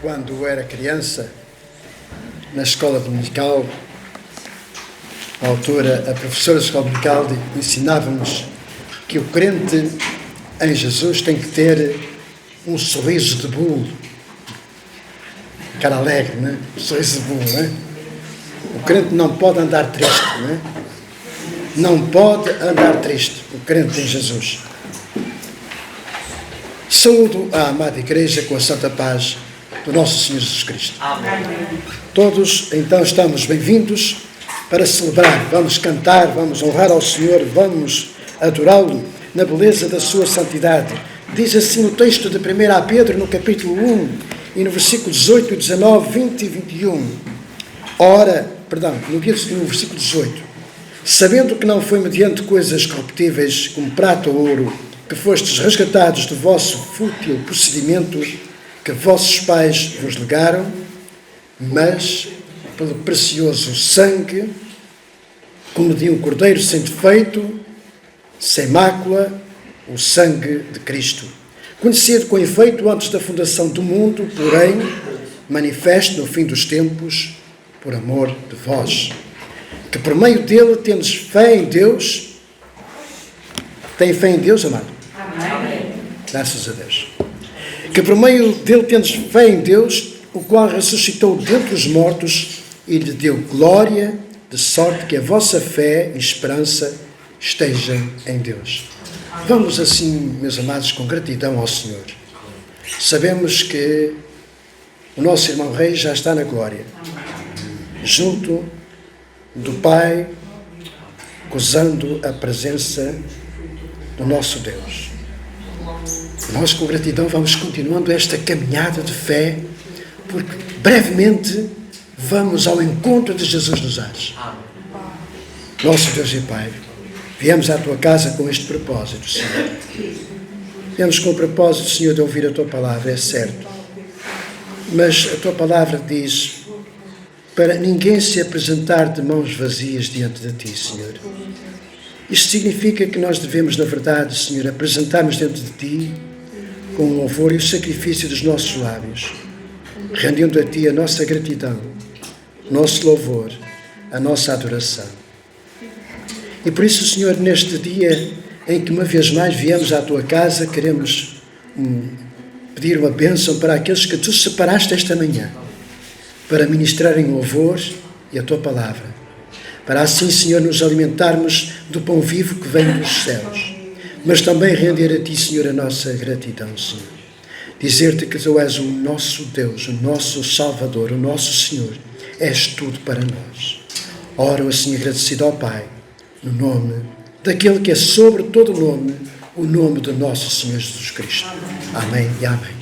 quando era criança, na escola dominical, na altura, a professora da escola dominical ensinava-nos que o crente em Jesus tem que ter um sorriso de bolo. Cara alegre, não é? Um sorriso de bolo, não é? O crente não pode andar triste, não é? Não pode andar triste, o crente em Jesus. Saúdo a amada Igreja com a santa paz do nosso Senhor Jesus Cristo. Amém. Todos, então, estamos bem-vindos para celebrar, vamos cantar, vamos honrar ao Senhor, vamos adorá-lo na beleza da sua santidade. Diz assim no texto de 1 Pedro, no capítulo 1, e no versículo 18, 19, 20 e 21. No versículo 18. Sabendo que não foi mediante coisas corruptíveis como prata ou ouro, que fostes resgatados do vosso fútil procedimento que vossos pais vos legaram, mas pelo precioso sangue, como de um cordeiro sem defeito, sem mácula, o sangue de Cristo, conhecido com efeito antes da fundação do mundo, porém manifesto no fim dos tempos, por amor de vós, que por meio dele tendes fé em Deus. Tem fé em Deus, amado? Amém. Graças a Deus. Que por meio dele tendes fé em Deus, o qual ressuscitou dentre os mortos e lhe deu glória, de sorte que a vossa fé e esperança esteja em Deus. Vamos assim, meus amados, com gratidão ao Senhor. Sabemos que o nosso irmão Rei já está na glória, junto do Pai, gozando a presença do nosso Deus. Nós, com gratidão, vamos continuando esta caminhada de fé, porque brevemente vamos ao encontro de Jesus nos ares. Nosso Deus e Pai, viemos à Tua casa com este propósito, Senhor. Viemos com o propósito, Senhor, de ouvir a Tua palavra, é certo. Mas a Tua palavra diz para ninguém se apresentar de mãos vazias diante de Ti, Senhor. Isto significa que nós devemos, na verdade, Senhor, apresentarmos diante de Ti com o louvor e o sacrifício dos nossos lábios, rendendo a Ti a nossa gratidão, o nosso louvor, a nossa adoração. E por isso, Senhor, neste dia em que uma vez mais viemos à Tua casa, queremos pedir uma bênção para aqueles que Tu separaste esta manhã, para ministrarem louvor e a Tua palavra, para assim, Senhor, nos alimentarmos do pão vivo que vem dos céus, mas também render a Ti, Senhor, a nossa gratidão, Senhor. Dizer-te que Tu és o nosso Deus, o nosso Salvador, o nosso Senhor, és tudo para nós. Oro assim agradecido ao Pai, no nome daquele que é sobre todo nome, o nome do nosso Senhor Jesus Cristo. Amém e amém.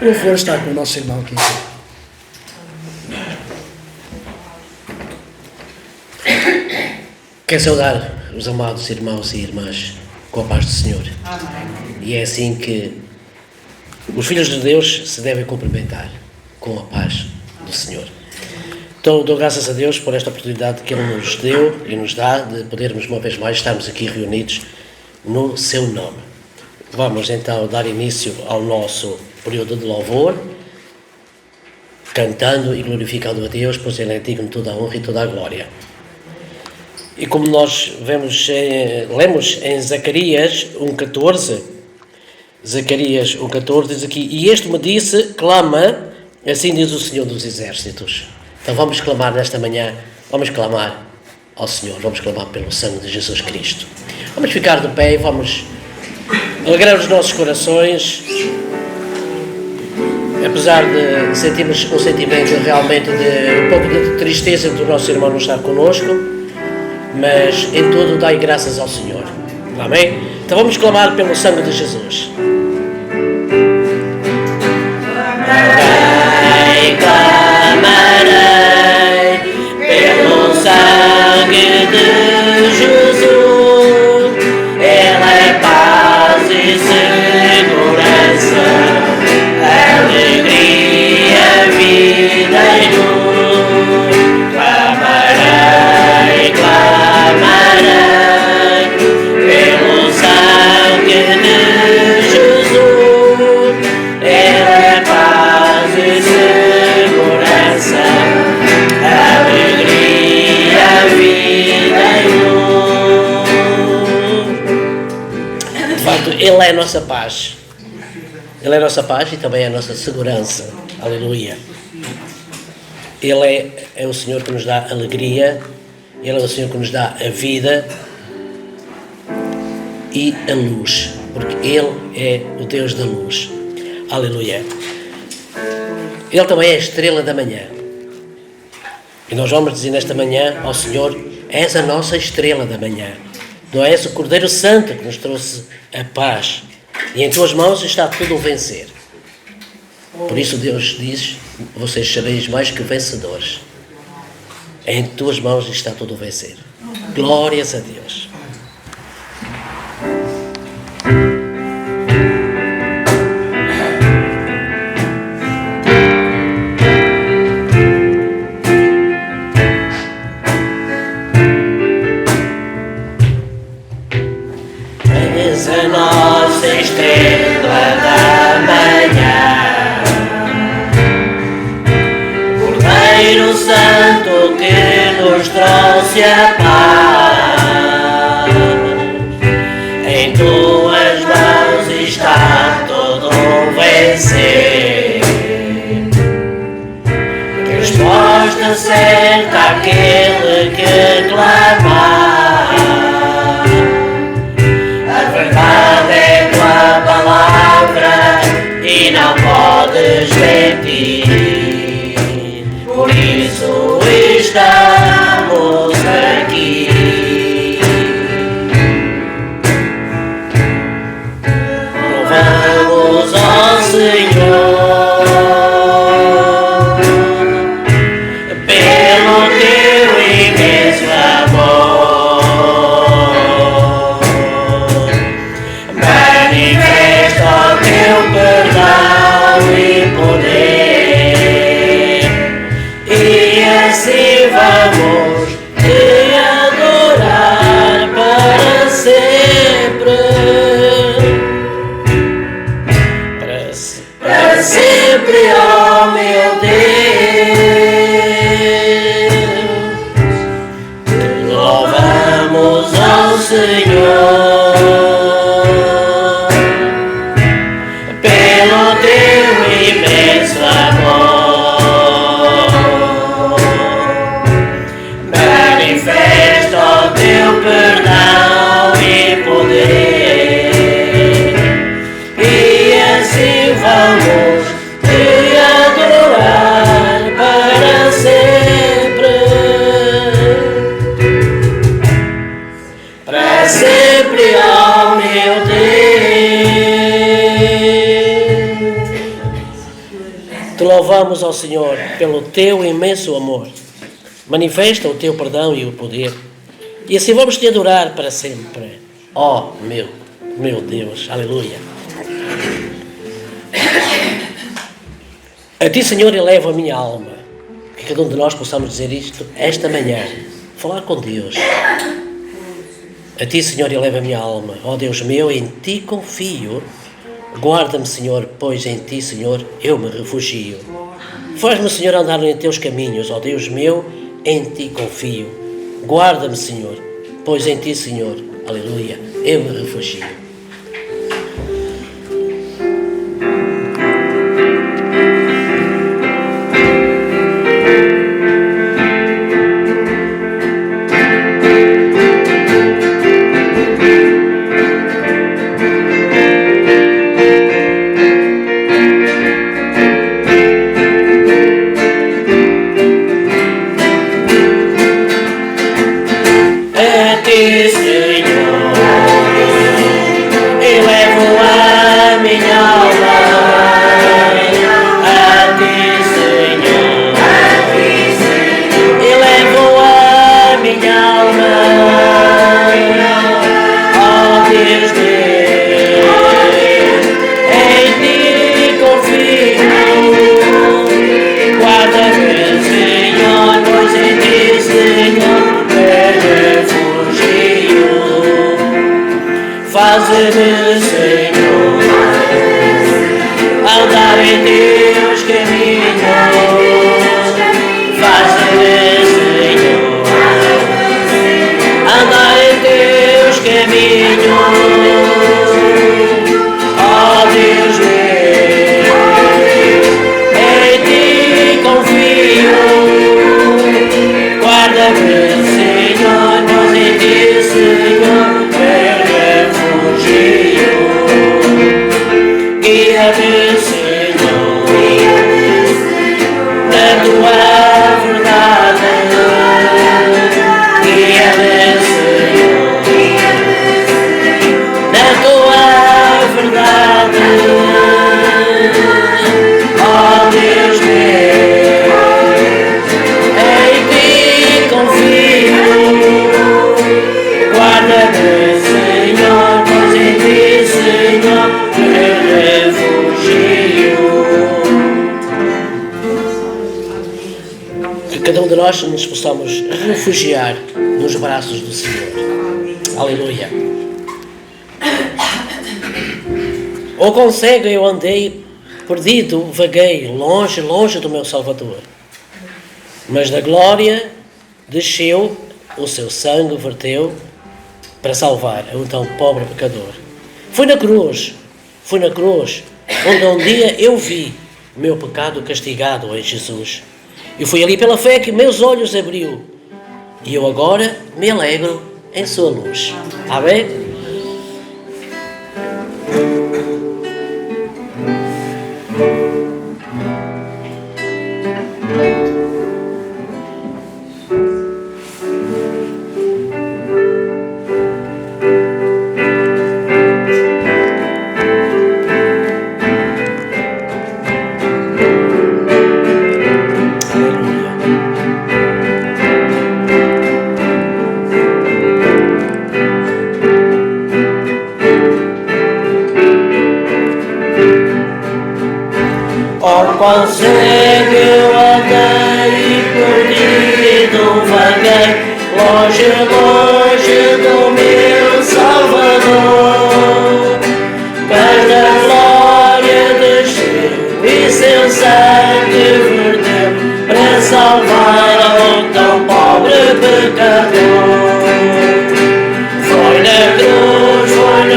O louvor está com o nosso irmão aqui. Quero saudar os amados irmãos e irmãs com a paz do Senhor. Amém. E é assim que os filhos de Deus se devem cumprimentar, com a paz do Senhor. Então, dou graças a Deus por esta oportunidade que Ele nos deu e nos dá de podermos uma vez mais estarmos aqui reunidos no Seu nome. Vamos então dar início ao nosso período de louvor, cantando e glorificando a Deus, pois Ele é digno de toda a honra e toda a glória. E como nós lemos em Zacarias 1,14, Zacarias 1,14 diz aqui: e este me disse, clama, assim diz o Senhor dos Exércitos. Então vamos clamar nesta manhã, vamos clamar ao Senhor, vamos clamar pelo sangue de Jesus Cristo. Vamos ficar de pé e vamos alegrar os nossos corações, apesar de sentirmos um sentimento realmente de um pouco de tristeza do nosso irmão não estar connosco, mas em tudo dai graças ao Senhor. Amém? Então vamos clamar pelo sangue de Jesus. Clamarei pelo sangue de Jesus. Ele é paz e segurança, alegria, vida e luz. Clamarei pelo sangue de Jesus. Ele é a nossa paz. Ele é a nossa paz e também é a nossa segurança. Aleluia. Ele é o Senhor que nos dá alegria. Ele é o Senhor que nos dá a vida e a luz. Porque Ele é o Deus da luz. Aleluia. Ele também é a estrela da manhã. E nós vamos dizer nesta manhã ao Senhor: és a nossa estrela da manhã. Tu és o Cordeiro Santo que nos trouxe a paz. E em tuas mãos está tudo a vencer. Por isso Deus diz: vocês sereis mais que vencedores. Em tuas mãos está tudo a vencer. Glórias a Deus. És a nossa estrela da manhã, Cordeiro Santo que nos trouxe a paz. Em tuas mãos está todo vencer. Resposta certa àquele que clamar. A verdade é tua palavra e não podes mentir. Por isso estamos aqui. Louvamos ao Senhor pelo teu imenso amor. Manifesta o teu perdão e poder, e assim vamos te adorar para sempre. Para sempre, ó meu Deus, louvamos ao Senhor pelo teu imenso amor. Manifesta o teu perdão e poder, e assim vamos te adorar para sempre. Para sempre, ó meu Deus. Te louvamos ao Senhor pelo teu imenso amor. Manifesta o teu perdão e o poder, e assim vamos te adorar para sempre. Ó meu Deus, aleluia. A ti, Senhor, elevo a minha alma. Que cada um de nós possamos dizer isto esta manhã. Falar com Deus. A ti, Senhor, eleva a minha alma. Ó Deus meu, em ti confio. Guarda-me, Senhor, pois em ti, Senhor, eu me refugio. Faz-me, Senhor, andar em teus caminhos. Ó Deus meu, em ti confio. Guarda-me, Senhor, pois em ti, Senhor, aleluia, eu me refugio. Faze-me, Senhor, andar em teus caminhos. Faze-me, Senhor, andar em teus caminhos. alegre, Senhor, pois em ti, Senhor, me refugio. Que cada um de nós nos possamos refugiar nos braços do Senhor. Aleluia. Ou consegue, eu andei perdido, vaguei, longe, longe do meu Salvador. Mas da glória desceu, o seu sangue verteu para salvar o então pobre pecador. Foi na cruz, onde um dia eu vi o meu pecado castigado em Jesus. E foi ali pela fé que meus olhos abriu. E eu agora me alegro em sua luz. Amém? Consegue eu andei perdido, vaguei, longe, longe do meu Salvador. Mas da glória desceu e seu sangue verteu para salvar o tão pobre pecador. Foi na cruz, onde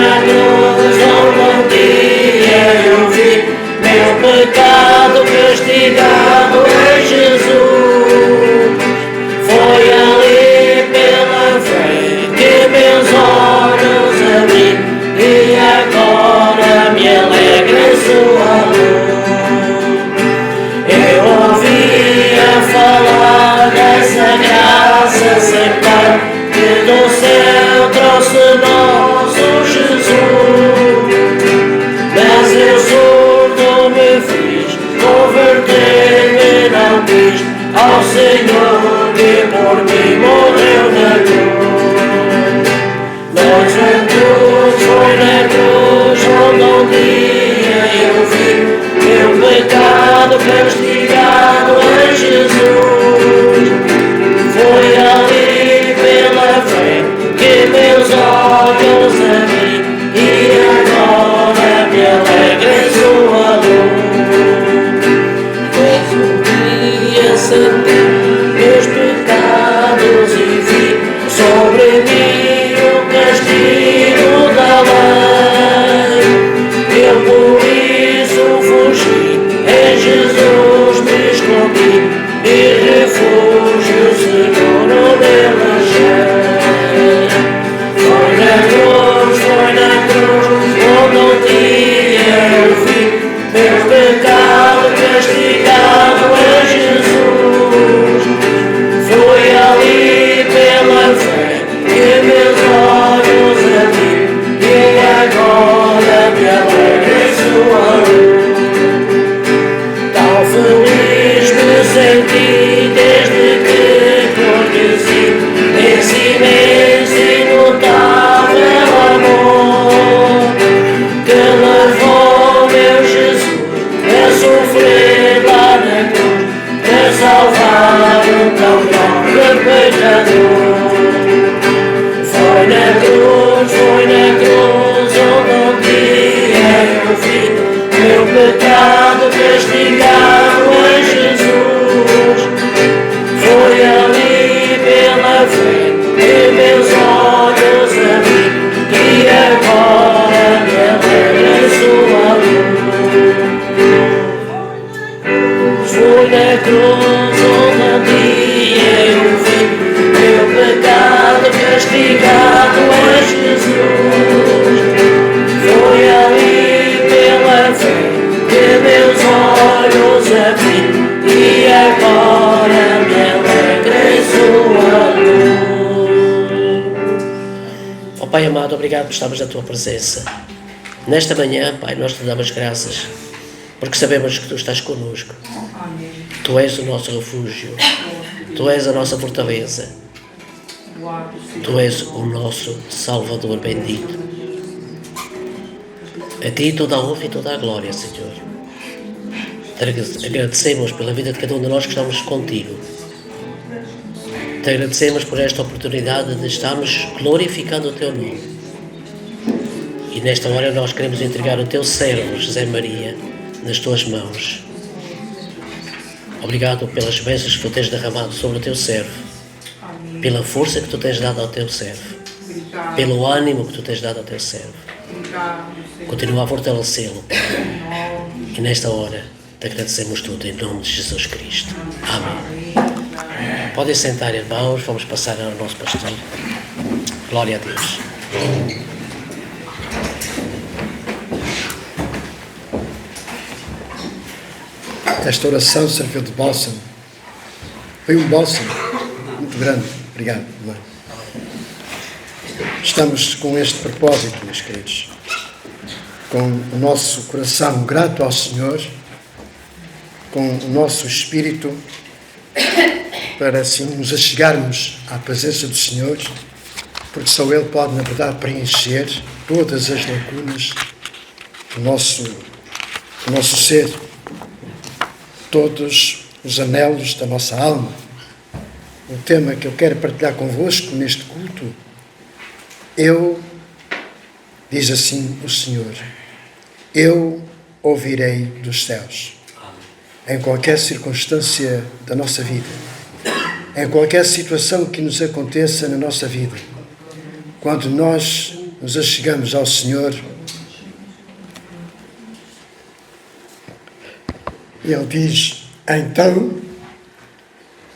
um dia eu vi meu pecado castigado em Jesus. Foi ali pela fé que meus olhos abri e agora me alegra em sua luz. Eu ouvia falar dessa graça sem par que do céu trouxe nosso Jesus. Mas eu surdo me fiz, converter-me não quis ao Senhor que por mim morreu na cruz. Mas foi na cruz onde um dia eu vi meu pecado castigado em Jesus. Foi ali pela fé que meus olhos abri e agora me alegra em sua luz. Pois um dia senti meus pecados e vi sobre mim o castigo da lei. Eu por isso fugi, em Jesus me escondi e refúgio seguro nele achei. Foi na cruz, onde um dia eu vi meu pecado castigado em Jesus. Foi ali pela fé que meus olhos abri e agora me alegra em sua luz. Tão feliz me senti desde que conheci esse imenso e notável amor que levou meu Jesus a sofrer lá na cruz para salvar um tão pobre pecador. Foi na cruz onde um dia eu vi meu pecado castigado em Jesus. Foi ali pela fé que meus olhos abri e agora me alegra em sua luz. Foi na cruz onde um dia eu vi meu pecado castigado em Jesus. Foi ali pela fé que meus olhos abri e agora me alegra em sua luz. Ó Pai amado, obrigado por estarmos na Tua presença. Nesta manhã, Pai, nós Te damos graças, porque sabemos que Tu estás connosco. Tu és o nosso refúgio. Tu és a nossa fortaleza. Tu és o nosso Salvador bendito. A Ti toda a honra e toda a glória, Senhor. Te agradecemos pela vida de cada um de nós que estamos contigo. Te agradecemos por esta oportunidade de estarmos glorificando o Teu nome. E nesta hora nós queremos entregar o Teu servo, José Maria, nas Tuas mãos. Obrigado pelas bênçãos que Tu tens derramado sobre o Teu servo, pela força que Tu tens dado ao Teu servo, pelo ânimo que Tu tens dado ao Teu servo. Continua a fortalecê-lo. E nesta hora te agradecemos tudo em nome de Jesus Cristo. Amém. Podem sentar, irmãos, vamos passar ao nosso pastor. Glória a Deus. Esta oração serviu de bálsamo. Foi um bálsamo muito grande. Obrigado, irmão. Estamos com este propósito, meus queridos, com o nosso coração grato ao Senhor, com o nosso espírito, para assim nos achegarmos à presença do Senhor, porque só Ele pode, na verdade, preencher todas as lacunas do nosso ser, todos os anelos da nossa alma. O tema que eu quero partilhar convosco neste culto, diz assim o Senhor, eu ouvirei dos céus. Em qualquer circunstância da nossa vida, em qualquer situação que nos aconteça na nossa vida, quando nós nos achegamos ao Senhor, Ele diz, então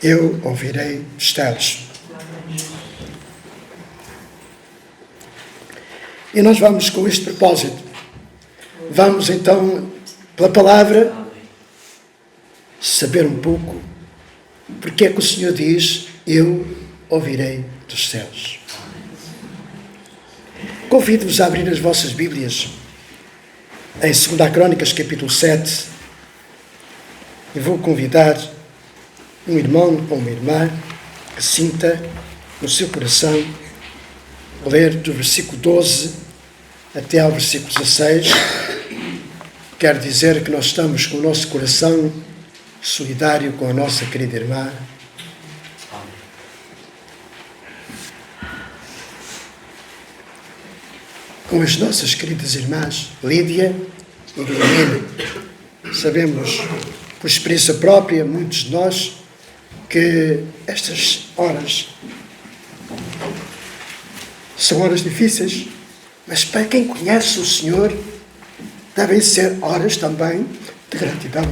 eu ouvirei dos céus. E nós vamos com este propósito. Vamos então, pela palavra, saber um pouco porque é que o Senhor diz, eu ouvirei dos céus. Convido-vos a abrir as vossas Bíblias em 2 Crônicas, capítulo 7, e vou convidar um irmão ou uma irmã que sinta no seu coração ler do versículo 12 até ao versículo 16. Quer dizer que nós estamos com o nosso coração solidário com a nossa querida irmã. Com as nossas queridas irmãs Lídia e Guilhermina. Sabemos, por experiência própria, muitos de nós, que estas horas são horas difíceis, mas para quem conhece o Senhor, devem ser horas também de gratidão.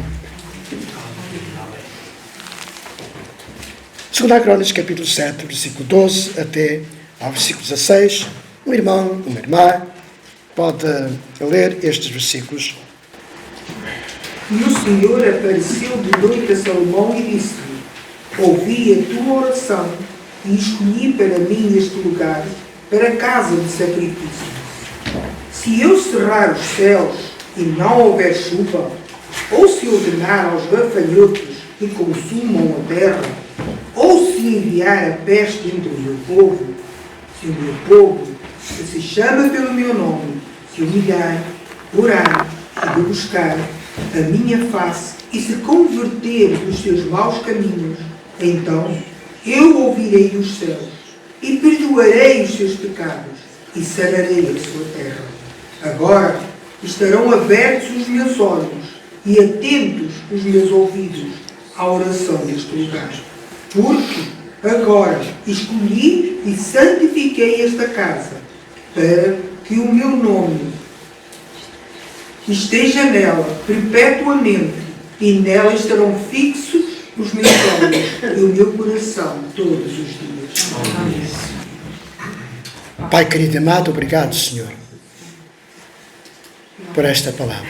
2 Crônicas, capítulo 7, versículo 12 até ao versículo 16. Um irmão, uma irmã, pode ler estes versículos. E o Senhor apareceu de noite a Salomão e disse-lhe, ouvi a tua oração e escolhi para mim este lugar, para a casa de sacrifício. Se eu cerrar os céus e não houver chuva, ou se ordenar aos gafanhotos que consumam a terra, ou se enviar a peste entre o meu povo, se o meu povo, que se chama pelo meu nome, se humilhar, orar e de buscar a minha face e se converter dos seus maus caminhos, então eu ouvirei dos céus e perdoarei os seus pecados e sararei a sua terra. Agora estarão abertos os meus olhos e atentos os meus ouvidos à oração deste lugar. Porque agora escolhi e santifiquei esta casa, para que o meu nome esteja nela perpetuamente, e nela estarão fixos os meus olhos e o meu coração todos os dias. Amém. Pai querido e amado, obrigado, Senhor, por esta palavra.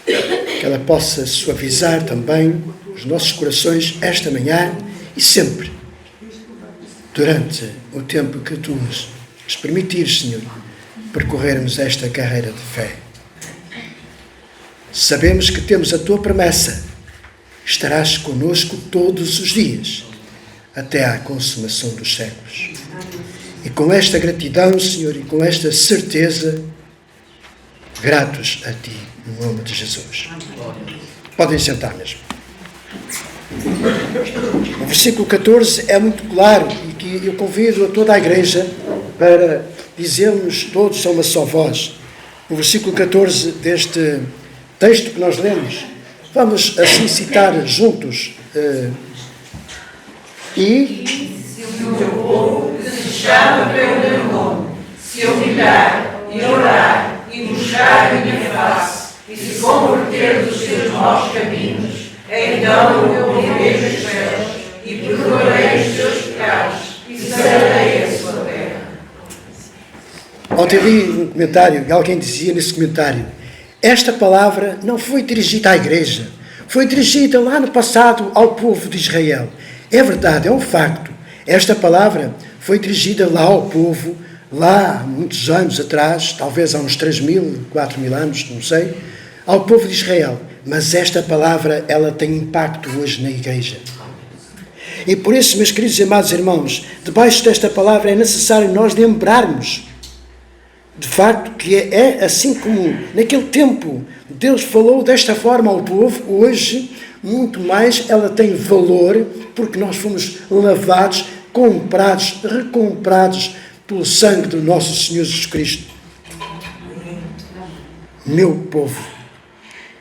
Que ela possa suavizar também os nossos corações esta manhã e sempre, durante o tempo que Tu nos permitires, Senhor, percorrermos esta carreira de fé. Sabemos que temos a Tua promessa. Estarás conosco todos os dias, até à consumação dos séculos. E com esta gratidão, Senhor, e com esta certeza, gratos a Ti, no nome de Jesus. Podem sentar mesmo. O versículo 14 é muito claro e que eu convido a toda a igreja para dizermos todos a uma só voz. O versículo 14 deste texto que nós lemos, vamos assim citar juntos. Se o meu povo que se chama pelo meu nome se humilhar e orar e buscar a minha face e se converter dos seus maus caminhos, então eu ouvirei dos céus e perdoarei os seus pecados e sararei a sua terra. Ontem li um comentário e alguém dizia nesse comentário: esta palavra não foi dirigida à igreja, foi dirigida lá no passado ao povo de Israel. É verdade, é um facto. Esta palavra foi dirigida lá ao povo, lá há muitos anos atrás, talvez há uns 3.000, 4.000 anos, não sei, ao povo de Israel. Mas esta palavra, ela tem impacto hoje na igreja. E por isso, meus queridos e amados irmãos, debaixo desta palavra é necessário nós lembrarmos, de facto, que é assim como naquele tempo Deus falou desta forma ao povo, hoje, muito mais, ela tem valor, porque nós fomos lavados, comprados, recomprados pelo sangue do nosso Senhor Jesus Cristo. Meu povo,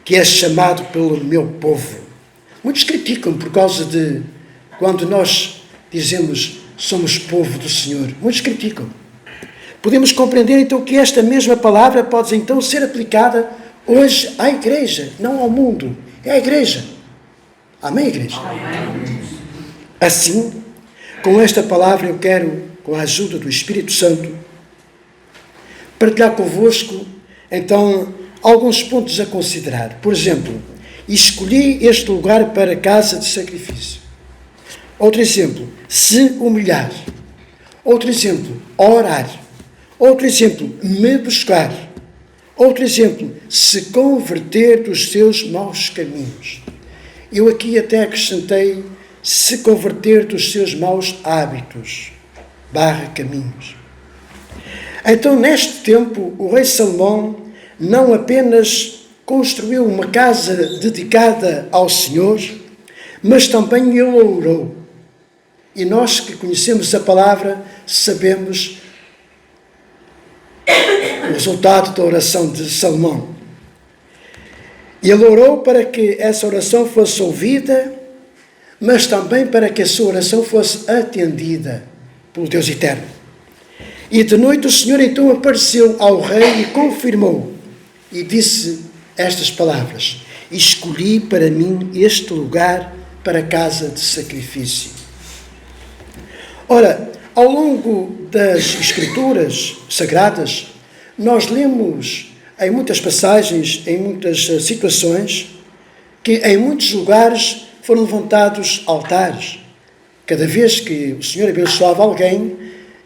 que é chamado pelo meu povo. Muitos criticam por causa de, quando nós dizemos somos povo do Senhor, muitos criticam. Podemos compreender então que esta mesma palavra pode então ser aplicada hoje à igreja, não ao mundo, é à igreja. Amém, igreja? Amém. Assim, com esta palavra eu quero, com a ajuda do Espírito Santo, partilhar convosco, então, alguns pontos a considerar. Por exemplo, escolhi este lugar para casa de sacrifício. Outro exemplo, se humilhar. Outro exemplo, orar. Outro exemplo, me buscar. Outro exemplo, se converter dos seus maus caminhos. Eu aqui até acrescentei, se converter dos seus maus hábitos, caminhos. Então, neste tempo, o rei Salomão não apenas construiu uma casa dedicada ao Senhor, mas também ele orou. E nós que conhecemos a palavra, sabemos o resultado da oração de Salomão. Ele orou para que essa oração fosse ouvida, mas também para que a sua oração fosse atendida pelo Deus Eterno. E de noite o Senhor então apareceu ao rei e confirmou, e disse estas palavras: escolhi para mim este lugar para casa de sacrifício. Ora, ao longo das Escrituras Sagradas, nós lemos em muitas passagens, em muitas situações, que em muitos lugares foram levantados altares. Cada vez que o Senhor abençoava alguém,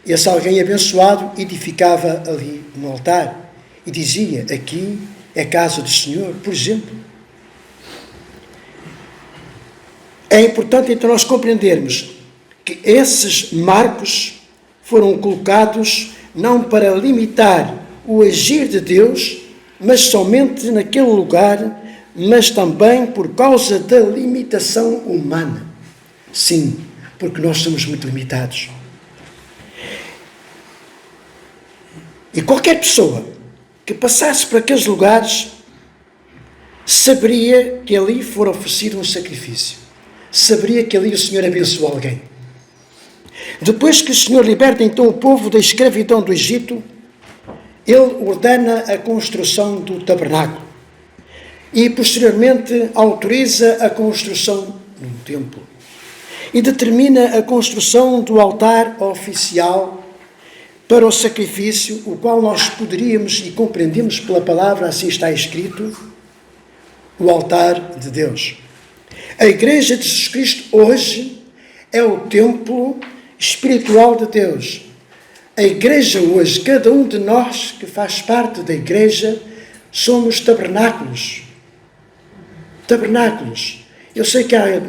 esse alguém abençoado edificava ali um altar e dizia: aqui é casa do Senhor, por exemplo. É importante então nós compreendermos que esses marcos foram colocados não para limitar o agir de Deus, mas somente naquele lugar, mas também por causa da limitação humana. Sim, porque nós somos muito limitados. E qualquer pessoa que passasse por aqueles lugares saberia que ali fora oferecido um sacrifício. Saberia que ali o Senhor abençoou alguém. Depois que o Senhor liberta então o povo da escravidão do Egito, Ele ordena a construção do tabernáculo e posteriormente autoriza a construção de um templo e determina a construção do altar oficial para o sacrifício, o qual nós poderíamos e compreendemos pela palavra, assim está escrito, o altar de Deus. A Igreja de Jesus Cristo hoje é o templo espiritual de Deus. A Igreja hoje, cada um de nós que faz parte da Igreja, somos tabernáculos. Tabernáculos. Eu sei que há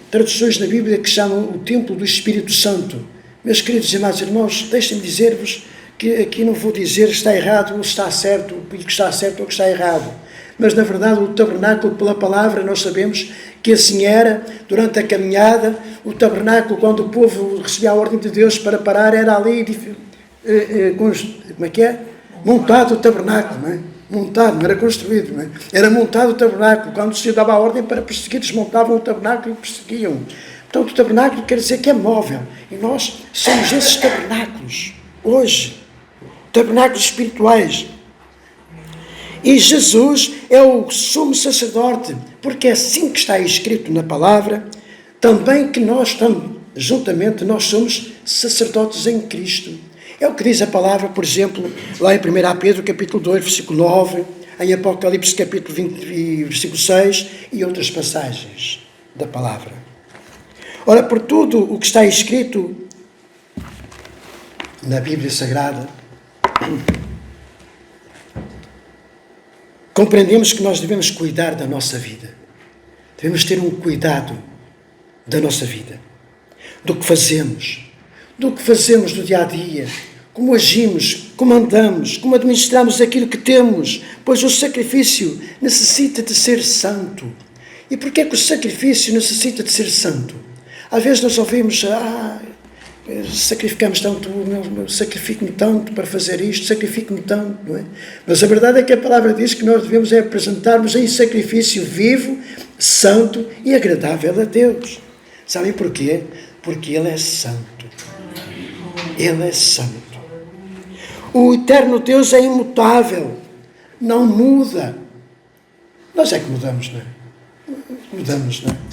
traduções na Bíblia que chamam o templo do Espírito Santo, Meus queridos e amados irmãos, deixem-me dizer-vos que aqui não vou dizer que está errado ou está certo, e que está certo ou que está errado. Mas, na verdade, o tabernáculo, pela palavra, nós sabemos que assim era, durante a caminhada, o tabernáculo, quando o povo recebia a ordem de Deus para parar, era ali, como é que é? Montado o tabernáculo, não é? Montado, não era construído, não é? Era montado o tabernáculo. Quando se dava a ordem para perseguir, desmontavam o tabernáculo e perseguiam. Portanto, o tabernáculo quer dizer que é móvel. E nós somos esses tabernáculos, hoje. Tabernáculos espirituais. E Jesus é o sumo sacerdote, porque é assim que está escrito na palavra, também que nós, juntamente, nós somos sacerdotes em Cristo. É o que diz a palavra, por exemplo, lá em 1 Pedro, capítulo 2, versículo 9, em Apocalipse, capítulo 20, versículo 6, e outras passagens da palavra. Ora, por tudo o que está escrito na Bíblia Sagrada, compreendemos que nós devemos cuidar da nossa vida. Devemos ter um cuidado da nossa vida, do que fazemos no dia a dia, como agimos, como andamos, como administramos aquilo que temos, pois o sacrifício necessita de ser santo. E porquê que o sacrifício necessita de ser santo? Às vezes nós ouvimos, sacrificamos tanto, sacrifico-me tanto para fazer isto, sacrifico-me tanto, não é? Mas a verdade é que a palavra diz que nós devemos apresentar-nos em sacrifício vivo, santo e agradável a Deus. Sabem porquê? Porque Ele é santo. Ele é santo. O eterno Deus é imutável, não muda. Nós é que mudamos, não é? Mudamos, não é?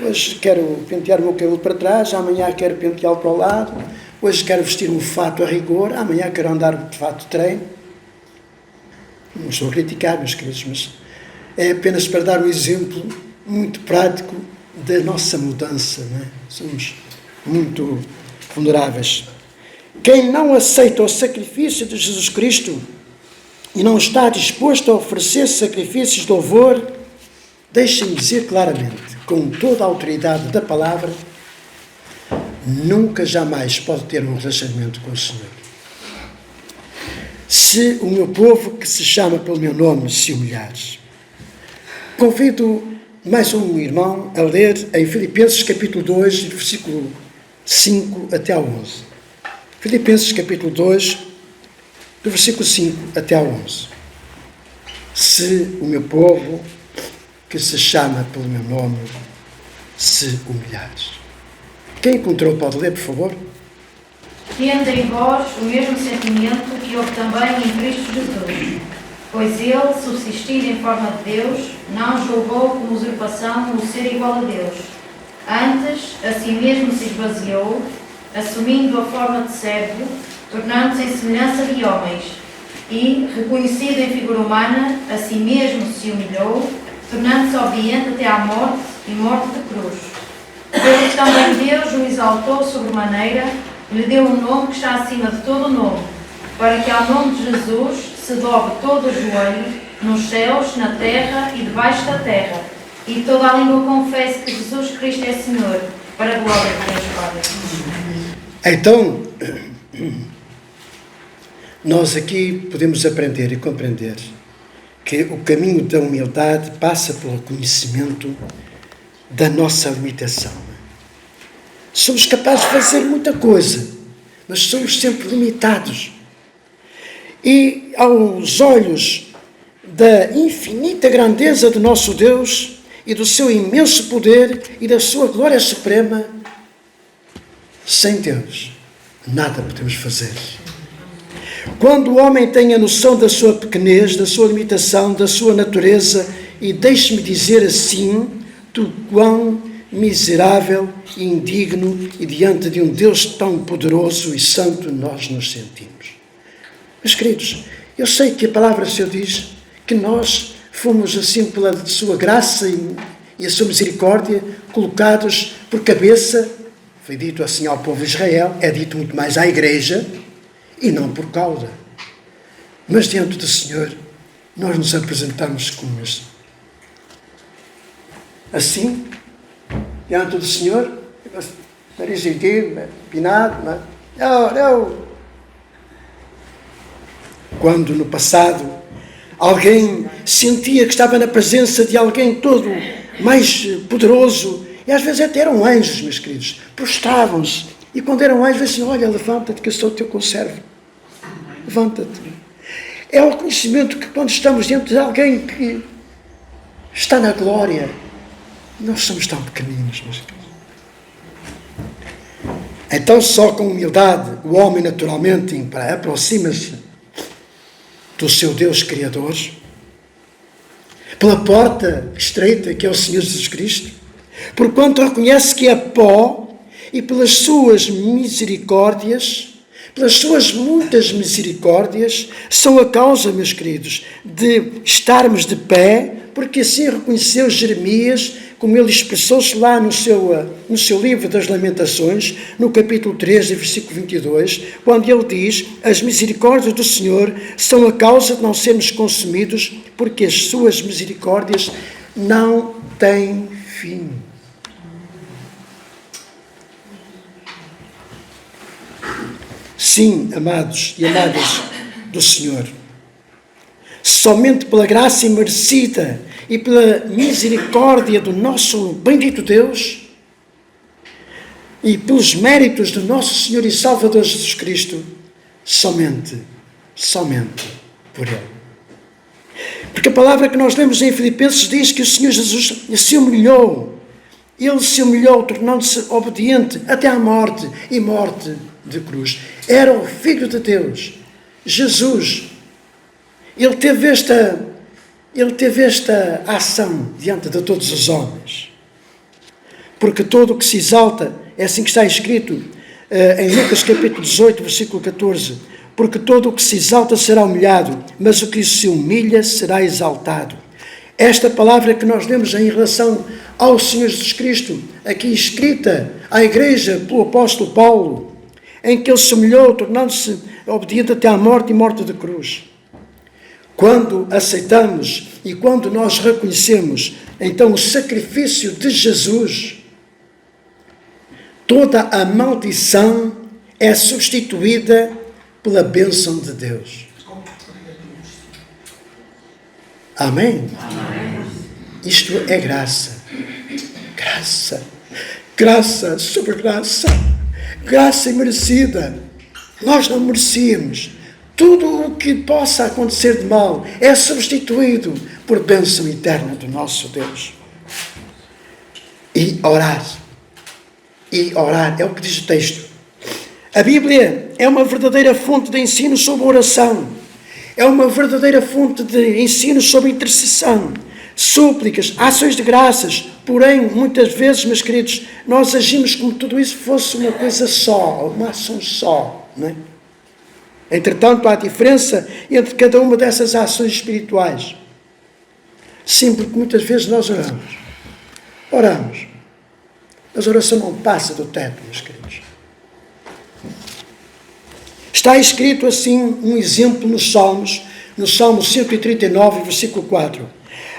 Hoje quero pentear o meu cabelo para trás, amanhã quero penteá-lo para o lado, hoje quero vestir um fato a rigor, amanhã quero andar de fato de treino. Não estou a criticar, meus queridos, mas é apenas para dar um exemplo muito prático da nossa mudança, não é? Somos muito vulneráveis. Quem não aceita o sacrifício de Jesus Cristo e não está disposto a oferecer sacrifícios de louvor, deixem-me dizer claramente, com toda a autoridade da palavra, nunca, jamais pode ter um relacionamento com o Senhor. Se o meu povo, que se chama pelo meu nome, se humilhar. Convido mais um irmão a ler em Filipenses capítulo 2, versículo 5 até ao 11. Filipenses capítulo 2, do versículo 5 até ao 11. Se o meu povo, que se chama pelo meu nome, se humilhar. Quem encontrou pode ler, por favor? Tende em vós o mesmo sentimento que houve também em Cristo Jesus, pois ele, subsistindo em forma de Deus, não julgou como usurpação o ser igual a Deus. Antes, a si mesmo se esvaziou, assumindo a forma de servo, tornando-se em semelhança de homens, e, reconhecido em figura humana, a si mesmo se humilhou, tornando-se obediente até à morte e morte de cruz. Pelo que também Deus o exaltou sobremaneira, lhe deu um nome que está acima de todo o nome, para que ao nome de Jesus se dobre todo o joelho, nos céus, na terra e debaixo da terra, e toda a língua confesse que Jesus Cristo é Senhor, para a glória de Deus Pai. Então, nós aqui podemos aprender e compreender que o caminho da humildade passa pelo reconhecimento da nossa limitação. Somos capazes de fazer muita coisa, mas somos sempre limitados. E aos olhos da infinita grandeza do nosso Deus e do seu imenso poder e da sua glória suprema, sem Deus, nada podemos fazer. Quando o homem tem a noção da sua pequenez, da sua limitação, da sua natureza, e deixe-me dizer assim, do quão miserável, indigno e diante de um Deus tão poderoso e santo nós nos sentimos. Meus queridos, eu sei que a palavra do Senhor diz que nós fomos assim pela sua graça e a sua misericórdia colocados por cabeça, foi dito assim ao povo de Israel, é dito muito mais à igreja, e não por causa. Mas diante do Senhor, nós nos apresentamos como isso. Assim, diante do Senhor, nariz erguido, pinado, não é? Não. Quando no passado alguém sentia que estava na presença de alguém todo mais poderoso, e às vezes até eram anjos, meus queridos, prostravam-se, e quando eram anjos, assim, olha, levanta-te que eu sou o teu conservo, levanta-te. É o conhecimento que quando estamos diante de alguém que está na glória, nós somos tão pequeninos, meus queridos. Então só com humildade o homem naturalmente aproxima-se do seu Deus Criador, pela porta estreita que é o Senhor Jesus Cristo, porquanto reconhece que é pó, e pelas suas misericórdias, pelas suas muitas misericórdias, são a causa, meus queridos, de estarmos de pé, porque assim reconheceu Jeremias, como ele expressou-se lá no seu livro das Lamentações, no capítulo 3, versículo 22, quando ele diz: as misericórdias do Senhor são a causa de não sermos consumidos, porque as suas misericórdias não têm fim. Sim, amados e amadas do Senhor, somente pela graça imerecida e pela misericórdia do nosso bendito Deus e pelos méritos do nosso Senhor e Salvador Jesus Cristo, somente por Ele. Porque a palavra que nós lemos em Filipenses diz que o Senhor Jesus se humilhou. Ele se humilhou, tornando-se obediente até à morte, e morte de cruz. Era o Filho de Deus, Jesus. Ele teve esta ação diante de todos os homens. Porque todo o que se exalta, é assim que está escrito em Lucas capítulo 18, versículo 14, porque todo o que se exalta será humilhado, mas o que se humilha será exaltado. Esta palavra que nós lemos em relação ao Senhor Jesus Cristo, aqui escrita à igreja pelo apóstolo Paulo, em que ele se humilhou, tornando-se obediente até à morte e morte de cruz. Quando aceitamos e quando nós reconhecemos, então, o sacrifício de Jesus, toda a maldição é substituída pela bênção de Deus. Amém? Amém. Isto é graça. Graça sobre graça. Graça imerecida. Nós não merecíamos. Tudo o que possa acontecer de mal é substituído por bênção eterna do nosso Deus. E orar é o que diz o texto. A Bíblia é uma verdadeira fonte de ensino sobre oração. É uma verdadeira fonte de ensino sobre intercessão, súplicas, ações de graças. Porém, muitas vezes, meus queridos, nós agimos como tudo isso fosse uma coisa só, uma ação só, não é? Entretanto, há diferença entre cada uma dessas ações espirituais. Sim, porque muitas vezes nós oramos, mas a oração não passa do teto, meus queridos. Está escrito assim um exemplo nos Salmos, no Salmo 139, versículo 4.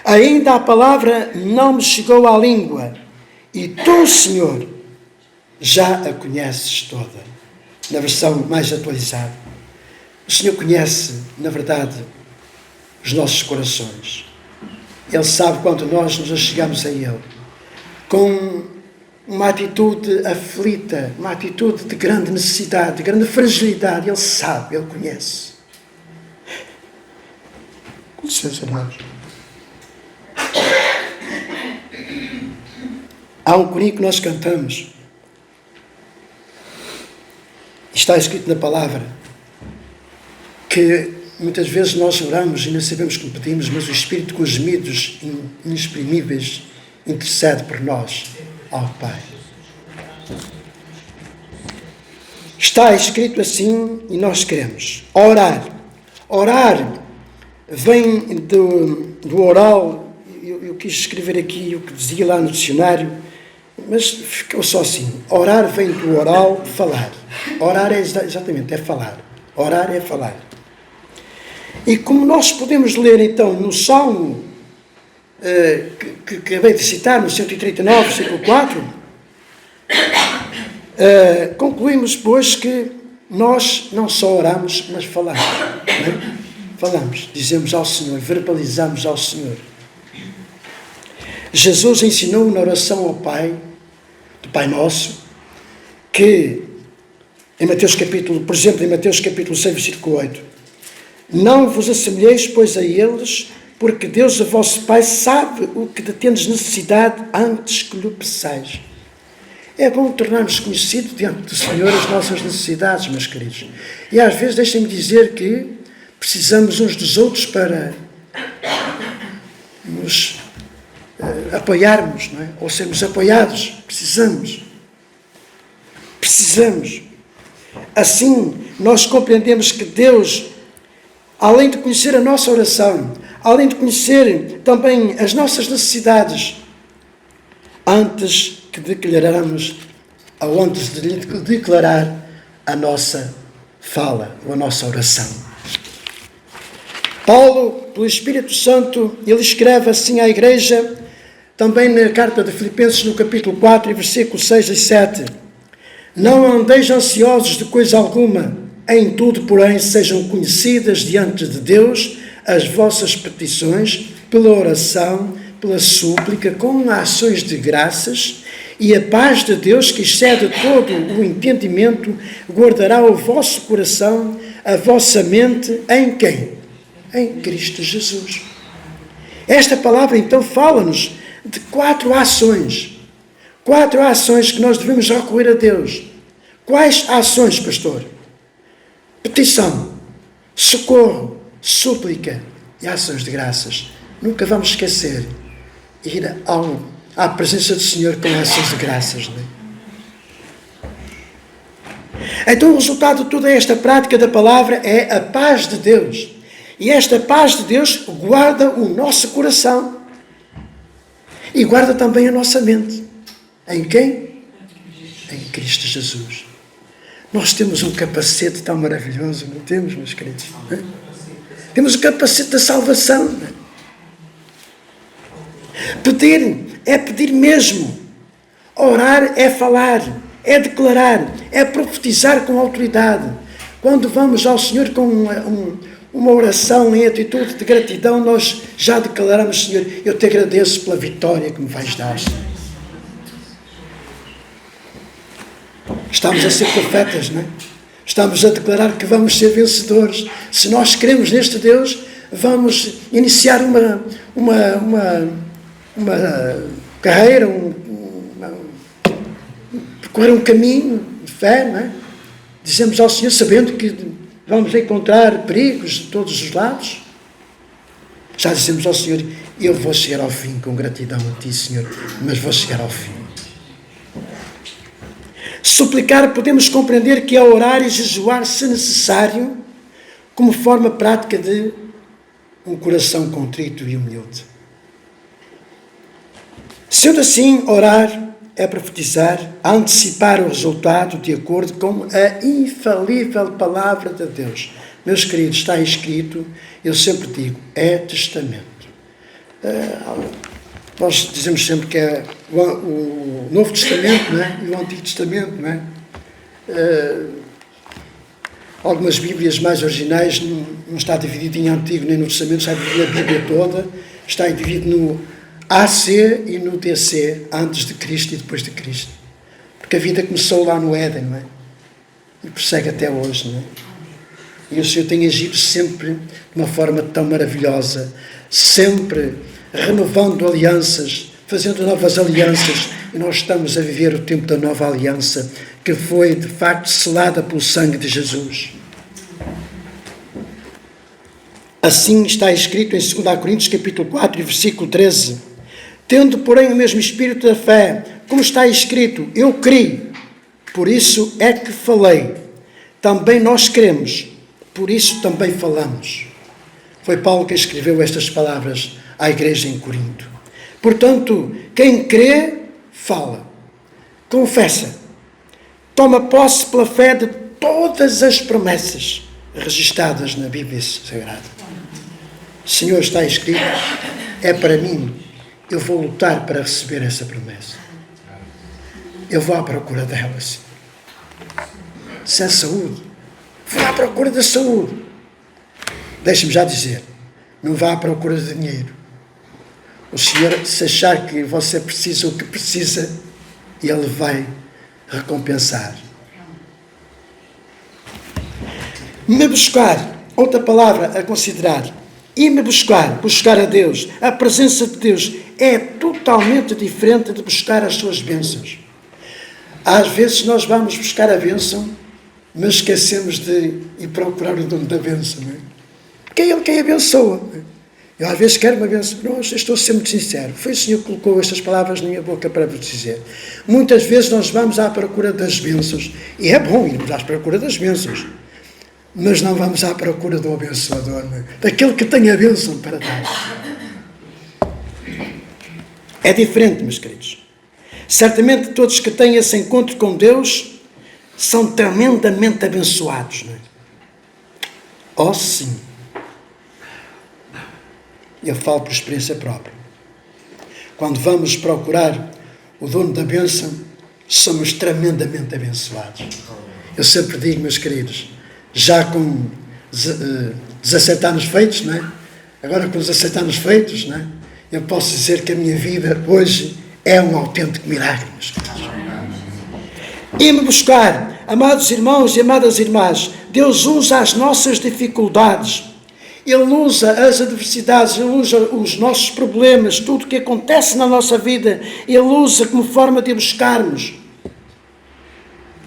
Ainda a palavra não me chegou à língua, e tu, Senhor, já a conheces toda. Na versão mais atualizada. O Senhor conhece, na verdade, os nossos corações. Ele sabe quando nós nos achegamos a Ele, com uma atitude aflita, uma atitude de grande necessidade, de grande fragilidade. Ele sabe, Ele conhece. Com licença, irmãos. Há um corinho que nós cantamos. Está escrito na palavra que muitas vezes nós oramos e não sabemos como pedimos, mas o Espírito, com gemidos inexprimíveis, intercede por nós ao Pai. Está escrito assim e nós queremos orar. Orar vem do oral. Eu quis escrever aqui o que dizia lá no dicionário, mas ficou só assim. Orar vem do oral, falar. Orar é exatamente, é falar. Orar é falar. E como nós podemos ler então no Salmo que acabei de citar, no 139, versículo 4, Concluímos, pois, que nós não só oramos, mas falamos. Não é? Falamos, dizemos ao Senhor, verbalizamos ao Senhor. Jesus ensinou na oração ao Pai, do Pai Nosso, que em Mateus capítulo, por exemplo, em Mateus capítulo 6, versículo 8, não vos assemelheis, pois, a eles, porque Deus, o vosso Pai, sabe o que tendes necessidade antes que lhe peçais. É bom tornar-nos conhecidos diante do Senhor as nossas necessidades, meus queridos. E às vezes, deixem-me dizer que precisamos uns dos outros para nos apoiarmos, não é? Ou sermos apoiados. Precisamos. Assim, nós compreendemos que Deus, além de conhecer a nossa oração, além de conhecer também as nossas necessidades, antes de declarar a nossa fala ou a nossa oração. Paulo, pelo Espírito Santo, ele escreve assim à igreja, também na carta de Filipenses, no capítulo 4, versículos 6 e 7. Não andeis ansiosos de coisa alguma, em tudo, porém, sejam conhecidas diante de Deus as vossas petições, pela oração, pela súplica, com ações de graças, e a paz de Deus, que excede todo o entendimento, guardará o vosso coração, a vossa mente, em quem? Em Cristo Jesus. Esta palavra, então, fala-nos de 4 ações. 4 ações que nós devemos recorrer a Deus. Quais ações, pastor? Petição, socorro, súplica e ações de graças. Nunca vamos esquecer ir à presença do Senhor com ações de graças. Não é? Então o resultado de toda esta prática da palavra é a paz de Deus. E esta paz de Deus guarda o nosso coração. E guarda também a nossa mente. Em quem? Em Cristo Jesus. Nós temos um capacete tão maravilhoso, não temos, meus queridos? Não é? Temos o capacete da salvação. Não é? Pedir é pedir mesmo. Orar é falar, é declarar, é profetizar com autoridade. Quando vamos ao Senhor com uma oração em atitude de gratidão, nós já declaramos: Senhor, eu te agradeço pela vitória que me vais dar. Estamos a ser profetas, não é? Estamos a declarar que vamos ser vencedores. Se nós cremos neste Deus, vamos iniciar uma carreira, percorrer um caminho de fé, não é? Dizemos ao Senhor, sabendo que vamos encontrar perigos de todos os lados. Já dizemos ao Senhor: eu vou chegar ao fim com gratidão a Ti, Senhor, mas vou chegar ao fim. Suplicar, podemos compreender que é orar e jejuar, se necessário, como forma prática de um coração contrito e humilde. Sendo assim, orar é profetizar, antecipar o resultado de acordo com a infalível palavra de Deus. Meus queridos, está escrito, eu sempre digo, é testamento. Nós dizemos sempre que é o Novo Testamento, não é? E o Antigo Testamento, não é? Algumas Bíblias mais originais não está dividido em Antigo nem Novo Testamento, está dividido a Bíblia toda, está dividido no AC e no DC, antes de Cristo e depois de Cristo. Porque a vida começou lá no Éden, não é? E prossegue até hoje, não é? E o Senhor tem agido sempre de uma forma tão maravilhosa, sempre renovando alianças, fazendo novas alianças, e nós estamos a viver o tempo da nova aliança, que foi de facto selada pelo sangue de Jesus. Assim está escrito em 2 Coríntios capítulo 4, versículo 13: tendo, porém, o mesmo espírito da fé, como está escrito, eu criei, por isso é que falei. Também nós cremos, por isso também falamos. Foi Paulo que escreveu estas palavras à igreja em Corinto. Portanto, quem crê, fala, confessa, toma posse pela fé de todas as promessas registadas na Bíblia Sagrada. Senhor, está escrito, é para mim, eu vou lutar para receber essa promessa. Eu vou à procura delas. Se é saúde, vá à procura da saúde. Deixe-me já dizer, não vá à procura de dinheiro. O Senhor, se achar que você precisa o que precisa, Ele vai recompensar. Me buscar, outra palavra a considerar, e me buscar a Deus, a presença de Deus, é totalmente diferente de buscar as suas bênçãos. Às vezes nós vamos buscar a bênção, mas esquecemos de ir procurar o dono da bênção, não é? Porque é Ele quem abençoa. Eu às vezes quero uma bênção. Não, estou a ser muito sincero. Foi o Senhor que colocou estas palavras na minha boca para vos dizer. Muitas vezes nós vamos à procura das bênçãos, e é bom irmos à procura das bênçãos, mas não vamos à procura do abençoador, não é? Daquele que tem a bênção para dar. É diferente, meus queridos. Certamente todos que têm esse encontro com Deus são tremendamente abençoados, não é? Oh, sim. Eu falo por experiência própria. Quando vamos procurar o dono da bênção, somos tremendamente abençoados. Eu sempre digo, meus queridos, já com 17 anos feitos, não é? Agora com 17 anos feitos, não é? Eu posso dizer que a minha vida hoje é um autêntico milagre, meus queridos. E me buscar, amados irmãos e amadas irmãs, Deus usa as nossas dificuldades, Ele usa as adversidades, Ele usa os nossos problemas, tudo o que acontece na nossa vida, Ele usa como forma de buscarmos.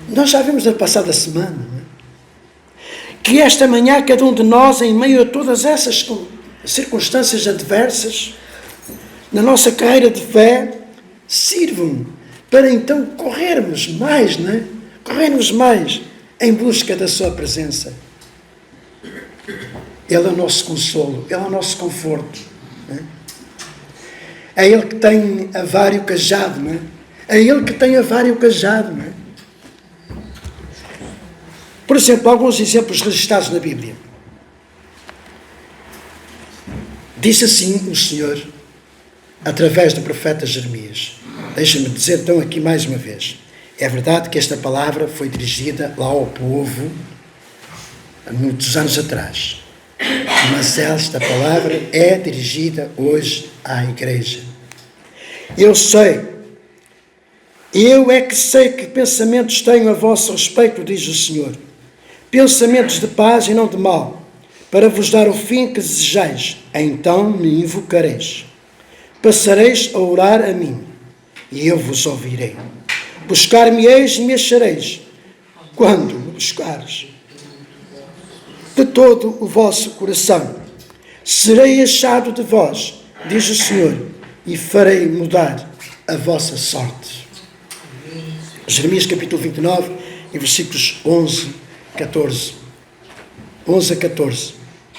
Nós já vimos na passada semana, não é? Que esta manhã cada um de nós, em meio a todas essas circunstâncias adversas, na nossa carreira de fé, sirvam para então corrermos mais, não é? Corrermos mais em busca da sua presença. Ele é o nosso consolo, Ele é o nosso conforto. Não é? É Ele que tem a vara e o cajado, não é? É Ele que tem a vara e o cajado, não é? Por exemplo, alguns exemplos registrados na Bíblia. Disse assim o Senhor, através do profeta Jeremias. Deixa-me dizer então aqui mais uma vez. É verdade que esta palavra foi dirigida lá ao povo muitos anos atrás. Mas esta palavra é dirigida hoje à igreja. Eu é que sei que pensamentos tenho a vosso respeito, diz o Senhor. Pensamentos de paz e não de mal, para vos dar o fim que desejais. Então me invocareis. Passareis a orar a mim, e eu vos ouvirei. Buscar-me-eis e me achareis, quando me buscares de todo o vosso coração. Serei achado de vós, diz o Senhor, e farei mudar a vossa sorte. Jeremias capítulo 29, em versículos 11 a 14,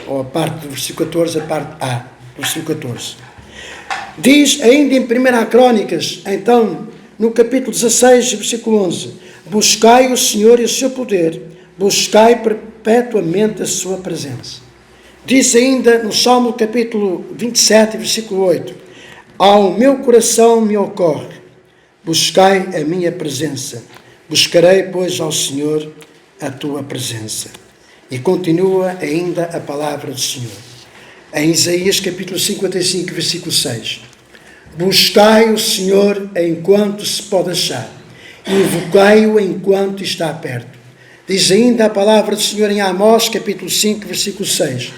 ou a parte do versículo 14, a parte A, versículo 14. Diz ainda em 1 Crônicas, então, no capítulo 16, versículo 11, buscai o Senhor e o seu poder, buscai perpetuamente a sua presença. Diz ainda no Salmo capítulo 27, versículo 8, ao meu coração me ocorre, buscai a minha presença, buscarei, pois, ao Senhor a tua presença. E continua ainda a palavra do Senhor. Em Isaías capítulo 55, versículo 6. Buscai o Senhor enquanto se pode achar, invocai-o enquanto está perto. Diz ainda a palavra do Senhor em Amós capítulo 5, versículo 6.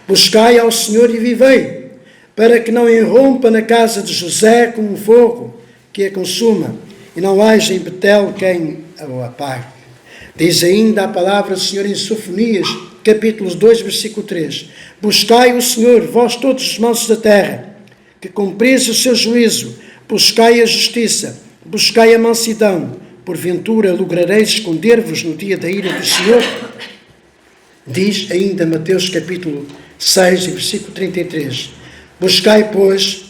Buscai ao Senhor e vivei, para que não irrompa na casa de José como um fogo que a consuma, e não haja em Betel quem o apague. Diz ainda a palavra do Senhor em Sofonias, capítulo 2, versículo 3. Buscai o Senhor, vós todos os mansos da terra, que cumpris o seu juízo, buscai a justiça, buscai a mansidão, porventura lograreis esconder-vos no dia da ira do Senhor? Diz ainda Mateus capítulo 6, versículo 33. Buscai, pois,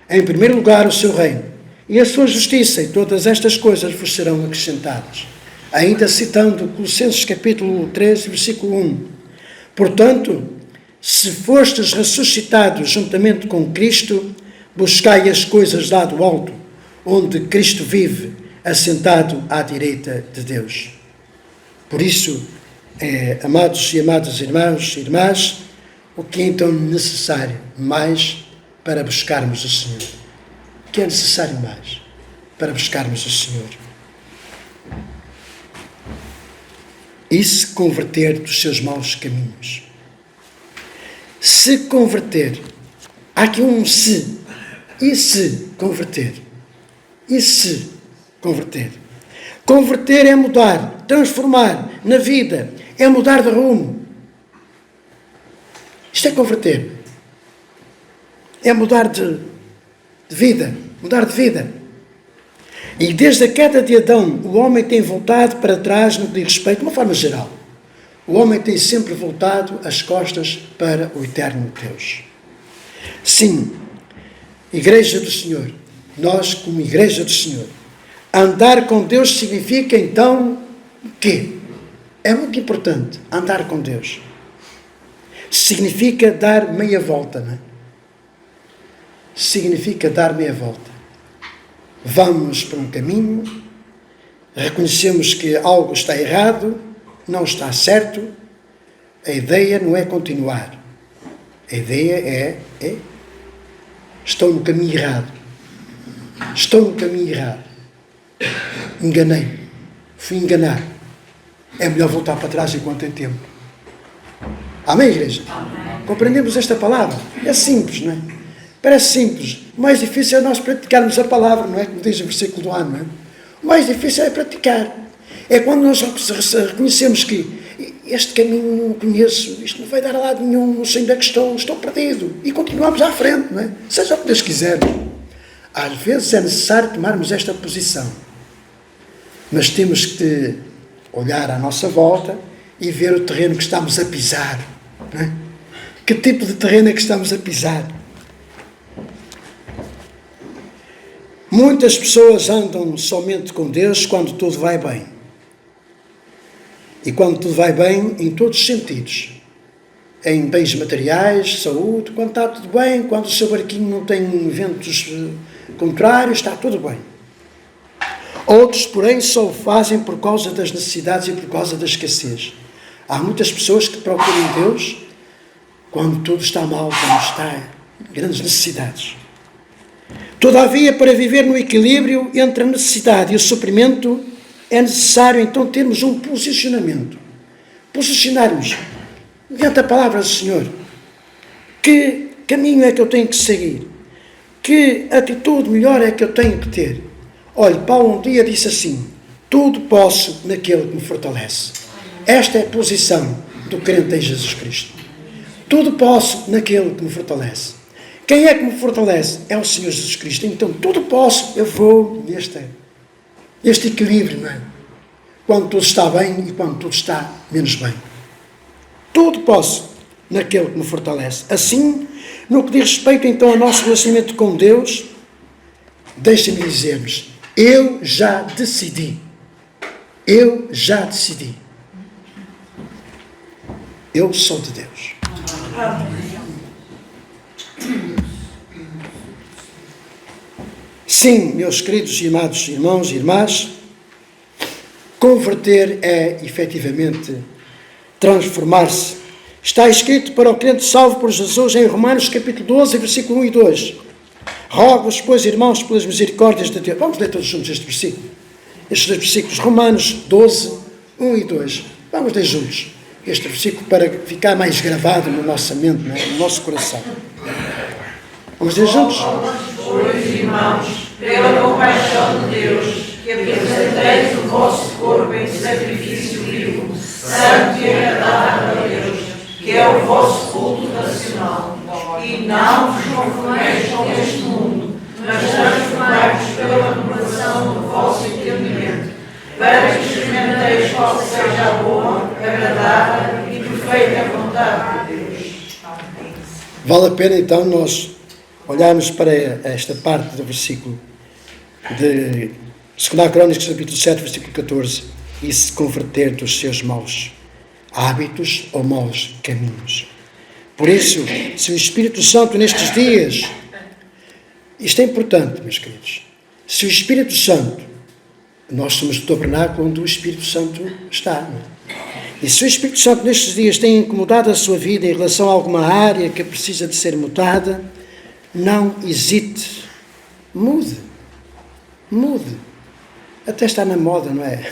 em primeiro lugar o seu reino, e a sua justiça, e todas estas coisas vos serão acrescentadas. Ainda citando Colossenses capítulo 13, versículo 1. Portanto, se fostes ressuscitados juntamente com Cristo, buscai as coisas lá do alto, onde Cristo vive, assentado à direita de Deus. Por isso, amados e amadas irmãos e irmãs, o que é então necessário mais para buscarmos o Senhor? O que é necessário mais para buscarmos o Senhor? E se converter dos seus maus caminhos? Se converter, há aqui um se. E se converter? E se converter? Converter é mudar, transformar na vida, é mudar de rumo. Isto é converter. É mudar de vida, mudar de vida. E desde a queda de Adão, o homem tem voltado para trás no que diz respeito, de uma forma geral. O homem tem sempre voltado as costas para o eterno Deus. Sim, Igreja do Senhor, nós como Igreja do Senhor, andar com Deus significa então o quê? É muito importante andar com Deus. Significa dar meia volta, não é? Significa dar meia volta. Vamos para um caminho, reconhecemos que algo está errado, não está certo. A ideia não é continuar. A ideia é estou no caminho errado. Estou no caminho errado. Enganei-me. Fui enganado. É melhor voltar para trás enquanto tem tempo. Amém, igreja? Amém. Compreendemos esta palavra? É simples, não é? Parece simples. O mais difícil é nós praticarmos a palavra, não é? Como diz o versículo do ano, não é? O mais difícil é praticar. É quando nós reconhecemos que este caminho não conheço, isto não vai dar a lado nenhum, não sei onde é que estou perdido. E continuamos à frente, não é? Seja o que Deus quiser. Às vezes é necessário tomarmos esta posição. Mas temos que olhar à nossa volta e ver o terreno que estamos a pisar. Não é? Que tipo de terreno é que estamos a pisar? Muitas pessoas andam somente com Deus quando tudo vai bem. E quando tudo vai bem, em todos os sentidos. Em bens materiais, saúde, quando está tudo bem, quando o seu barquinho não tem ventos contrários, está tudo bem. Outros, porém, só o fazem por causa das necessidades e por causa da escassez. Há muitas pessoas que procuram Deus quando tudo está mal, quando está em grandes necessidades. Todavia, para viver no equilíbrio entre a necessidade e o suprimento, é necessário então termos um posicionamento. Posicionarmos mediante a palavra do Senhor. Que caminho é que eu tenho que seguir? Que atitude melhor é que eu tenho que ter? Olha, Paulo um dia disse assim: tudo posso naquele que me fortalece. Esta é a posição do crente em Jesus Cristo. Tudo posso naquele que me fortalece. Quem é que me fortalece? É o Senhor Jesus Cristo. Então tudo posso, eu vou neste equilíbrio, não é? Quando tudo está bem e quando tudo está menos bem. Tudo posso naquele que me fortalece. Assim, no que diz respeito então ao nosso relacionamento com Deus, deixem-me dizer-vos, eu já decidi. Eu já decidi. Eu sou de Deus. Sim, meus queridos e amados irmãos e irmãs, converter é, efetivamente, transformar-se. Está escrito para o crente salvo por Jesus em Romanos capítulo 12, versículo 1 e 2. Rogo-vos, pois, irmãos, pelas misericórdias de Deus. Vamos ler todos juntos este versículo. Estes dois versículos, Romanos 12, 1 e 2. Vamos ler juntos este versículo para ficar mais gravado na nossa mente, no nosso coração. Vamos ler juntos? Pois, irmãos, pela compaixão de Deus, que apresenteis o vosso corpo em sacrifício vivo, santo e agradável a Deus, que é o vosso culto racional. E não vos conformeis com este mundo, mas transformai-vos pela renovação do vosso entendimento, para que experimenteis qual seja a boa, agradável e perfeita vontade de Deus. Vale a pena então nós olharmos para esta parte do versículo de 2 Crônicas, capítulo 7, versículo 14, e se converter dos seus maus hábitos ou maus caminhos. Por isso, se o Espírito Santo nestes dias, isto é importante, meus queridos, se o Espírito Santo Nós somos o tabernáculo onde o Espírito Santo está. Não é? E se o Espírito Santo nestes dias tem incomodado a sua vida em relação a alguma área que precisa de ser mudada, não hesite. Mude. Mude. Até está na moda, não é?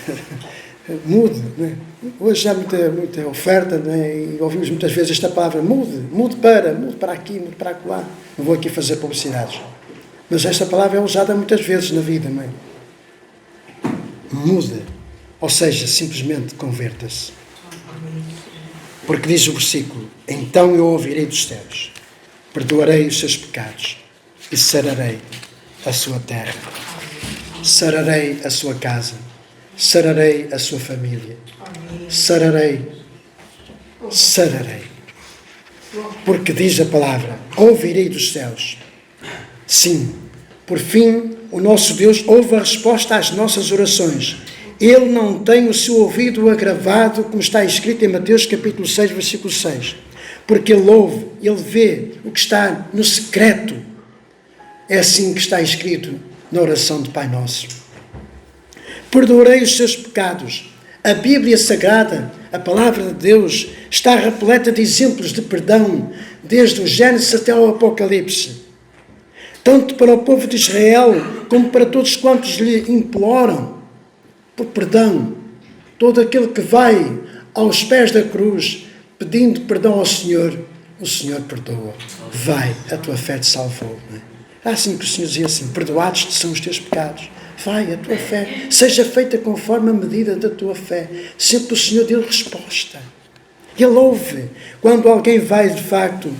Mude. Não é? Hoje há muita oferta, não é? E ouvimos muitas vezes esta palavra, mude. Mude para aqui, mude para acolá. Não vou aqui fazer publicidades. Mas esta palavra é usada muitas vezes na vida, não é? Mude. Ou seja, simplesmente converta-se. Porque diz o versículo, então eu ouvirei dos céus, perdoarei os seus pecados e sararei a sua terra. Sararei a sua casa. Sararei a sua família. Sararei. Porque diz a palavra, ouvirei dos céus. Sim, por fim, o nosso Deus ouve a resposta às nossas orações. Ele não tem o seu ouvido agravado, como está escrito em Mateus capítulo 6, versículo 6. Porque ele ouve, ele vê o que está no secreto. É assim que está escrito na oração do Pai Nosso. Perdoarei os seus pecados. A Bíblia Sagrada, a Palavra de Deus, está repleta de exemplos de perdão, desde o Gênesis até o Apocalipse. Tanto para o povo de Israel, como para todos quantos lhe imploram por perdão. Todo aquele que vai aos pés da cruz, pedindo perdão ao Senhor, o Senhor perdoa. Vai, a tua fé te salvou. Não é? Assim que o Senhor dizia assim, perdoados são os teus pecados. Vai, a tua fé seja feita conforme a medida da tua fé. Sempre o Senhor deu resposta. Ele ouve. Quando alguém vai, de facto,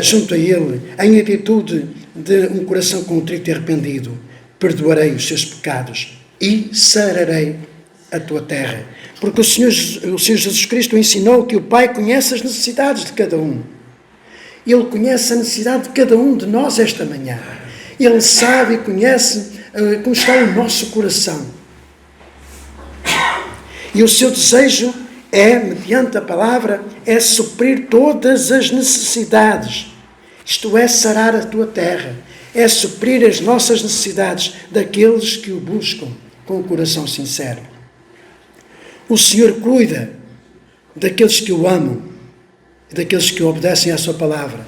junto a Ele, em atitude de um coração contrito e arrependido, perdoarei os seus pecados e sararei a tua terra. Porque o Senhor Jesus Cristo ensinou que o Pai conhece as necessidades de cada um. Ele conhece a necessidade de cada um de nós esta manhã. Ele sabe e conhece como está o nosso coração. E o seu desejo é, mediante a palavra, é suprir todas as necessidades. Isto é, sarar a tua terra. É suprir as nossas necessidades daqueles que o buscam com o coração sincero. O Senhor cuida daqueles que o amam, daqueles que obedecem à sua palavra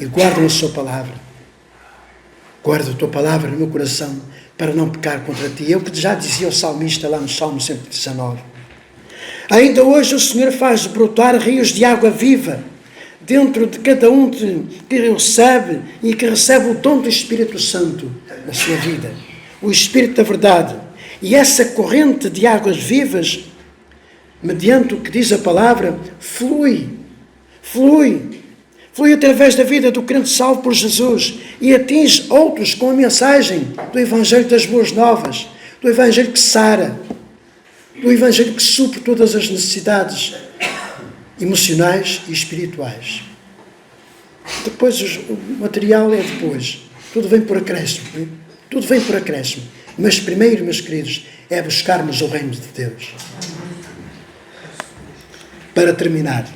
e guardam a sua palavra. Guarda a tua palavra no meu coração para não pecar contra ti. É o que já dizia o salmista lá no Salmo 119. Ainda hoje o Senhor faz brotar rios de água viva dentro de cada um que recebe e que recebe o dom do Espírito Santo na sua vida. O Espírito da verdade. E essa corrente de águas vivas, mediante o que diz a palavra, flui através da vida do crente salvo por Jesus e atinge outros com a mensagem do Evangelho das Boas Novas, do Evangelho que sara, do Evangelho que supre todas as necessidades emocionais e espirituais. Depois o material é depois. Tudo vem por acréscimo. Não é? Tudo vem por acréscimo. Mas primeiro, meus queridos, é buscarmos o reino de Deus. Para terminar,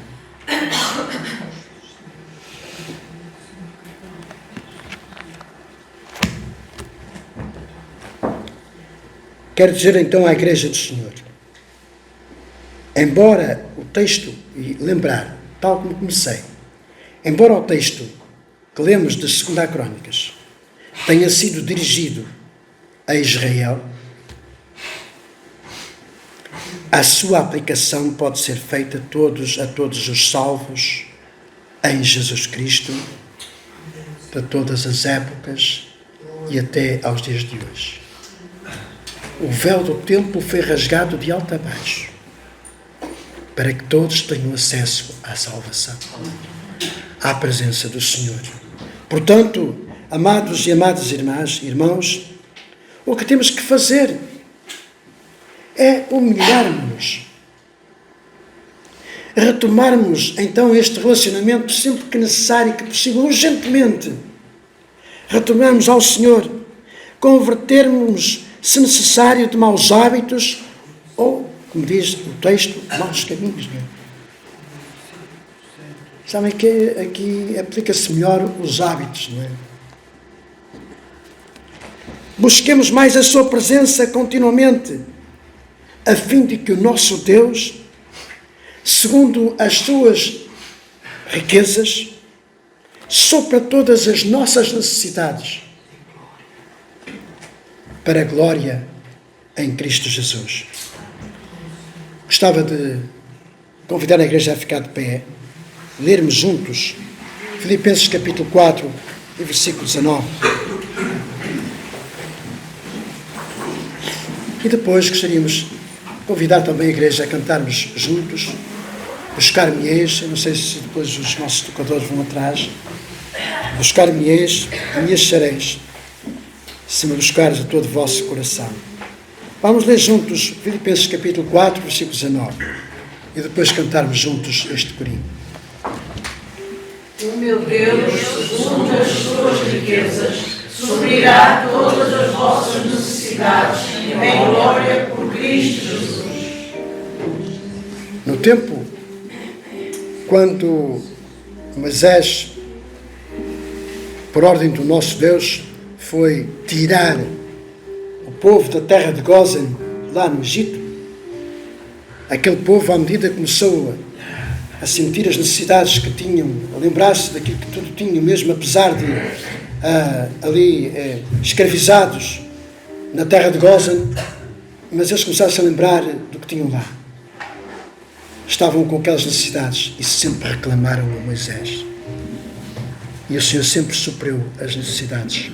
quero dizer então à Igreja do Senhor, embora o texto, e lembrar, tal como comecei, embora o texto que lemos de 2 Crônicas tenha sido dirigido a Israel, a sua aplicação pode ser feita a todos os salvos em Jesus Cristo, de todas as épocas e até aos dias de hoje. O véu do templo foi rasgado de alto a baixo, para que todos tenham acesso à salvação, à presença do Senhor. Portanto, amados e amadas irmãos, o que temos que fazer é humilhar-nos, retomarmos então este relacionamento sempre que necessário e que possível, urgentemente, retornarmos ao Senhor, convertermos, se necessário, de maus hábitos ou, como diz o texto, maus caminhos. Sabem que aqui aplica-se melhor os hábitos, não é? Busquemos mais a sua presença continuamente, a fim de que o nosso Deus, segundo as suas riquezas, supra todas as nossas necessidades para a glória em Cristo Jesus. Gostava de convidar a igreja a ficar de pé, lermos juntos Filipenses capítulo 4 e versículo 19. E depois gostaríamos de convidar também a igreja a cantarmos juntos, buscar-me-eis, eu não sei se depois os nossos tocadores vão atrás, buscar-me-eis e me achareis, se me buscares a todo o vosso coração. Vamos ler juntos Filipenses capítulo 4, versículo 19, e depois cantarmos juntos este corinho. O meu Deus, segundo as suas riquezas, suprirá todas as vossas necessidades em glória por Cristo Jesus. No tempo, quando Moisés, por ordem do nosso Deus, foi tirar o povo da terra de Gósen, lá no Egito, aquele povo, à medida que começou a sentir as necessidades que tinham, a lembrar-se daquilo que tudo tinham, mesmo apesar de escravizados na terra de Gósen, mas eles começaram-se a lembrar do que tinham lá. Estavam com aquelas necessidades e sempre reclamaram a Moisés. E o Senhor sempre supriu as necessidades,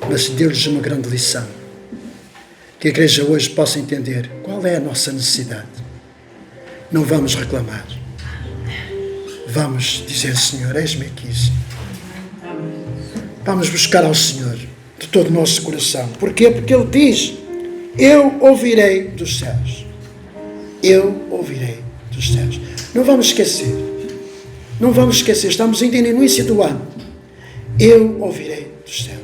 mas deu-lhes uma grande lição. Que a igreja hoje possa entender qual é a nossa necessidade. Não vamos reclamar. Vamos dizer, Senhor, eis-me aqui. Vamos buscar ao Senhor de todo o nosso coração. Porquê? Porque Ele diz, eu ouvirei dos céus. Eu ouvirei dos céus. Não vamos esquecer. Não vamos esquecer. Estamos ainda no início do ano. Eu ouvirei dos céus.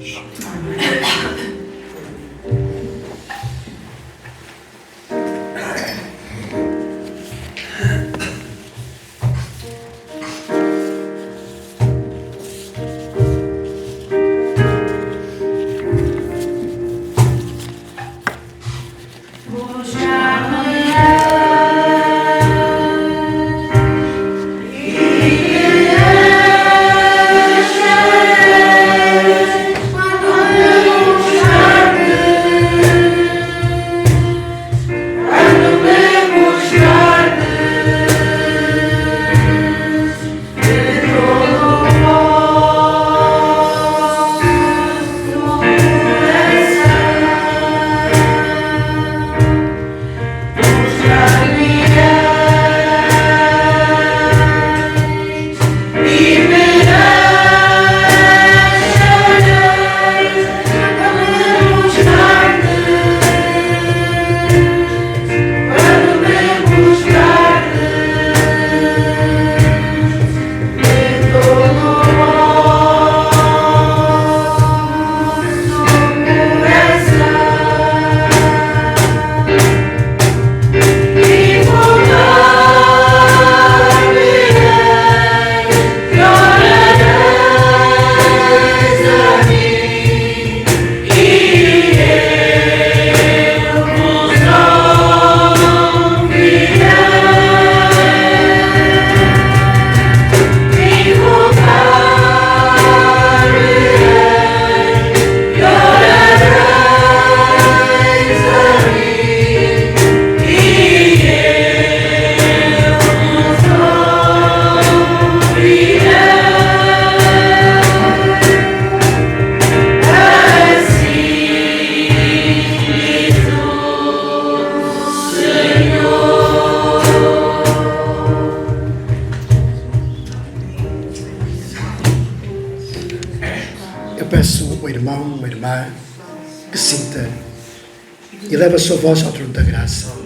E leva a sua voz ao trono da graça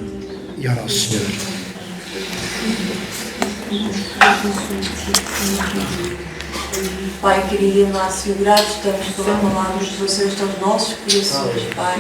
e ora ao Senhor. Pai querido, Senhor, gratos estamos pela palavra que trouxeste aos nossos corações, Pai,